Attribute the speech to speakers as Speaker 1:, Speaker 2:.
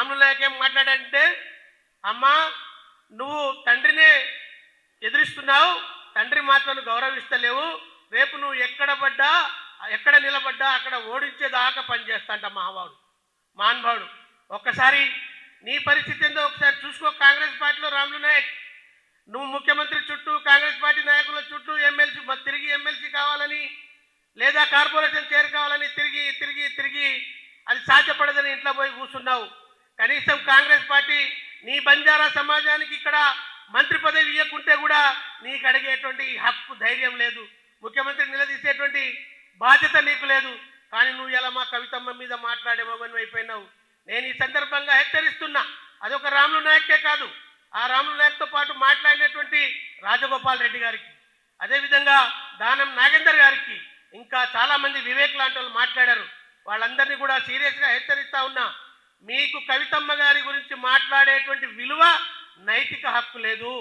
Speaker 1: రాములు నాయక్ ఏం మాట్లాడంటే, అమ్మా నువ్వు తండ్రినే ఎదిరిస్తున్నావు, తండ్రి మాటలను గౌరవిస్తలేవు, రేపు నువ్వు ఎక్కడ నిలబడ్డా అక్కడ ఓడించేదాకా పనిచేస్తాంట మహానుభావుడు. ఒక్కసారి నీ పరిస్థితి ఏందో ఒకసారి చూసుకో. కాంగ్రెస్ పార్టీలో రాములు నాయక్ నువ్వు ముఖ్యమంత్రి చుట్టూ, కాంగ్రెస్ పార్టీ నాయకుల చుట్టూ తిరిగి ఎమ్మెల్సీ కావాలని లేదా కార్పొరేషన్ చైర్ కావాలని తిరిగి అది సాధ్యపడదని ఇంట్లో పోయి కూర్చున్నావు. కనీసం కాంగ్రెస్ పార్టీ నీ బంజారా సమాజానికి ఇక్కడ మంత్రి పదవి ఇవ్వకుంటే కూడా నీకు అడిగేటువంటి హక్కు, ధైర్యం లేదు. ముఖ్యమంత్రి నిలదీసేటువంటి బాధ్యత నీకు లేదు. కానీ నువ్వు ఎలా మా కవితమ్మ మీద మాట్లాడే మగని అయిపోయినావు. నేను ఈ సందర్భంగా హెచ్చరిస్తున్నా, అదొక రాములు నాయకే కాదు, ఆ రాములు నాయక్తో పాటు మాట్లాడినటువంటి రాజగోపాల్ రెడ్డి గారికి, అదేవిధంగా దానం నాగేందర్ గారికి, ఇంకా చాలామంది వివేక్ లాంటి వాళ్ళు మాట్లాడారు. వాళ్ళందరినీ కూడా సీరియస్గా హెచ్చరిస్తా ఉన్నా, మీకు కవితమ్మ గారి గురించి మాట్లాడేటువంటి విలువ, నైతిక హక్కు లేదు.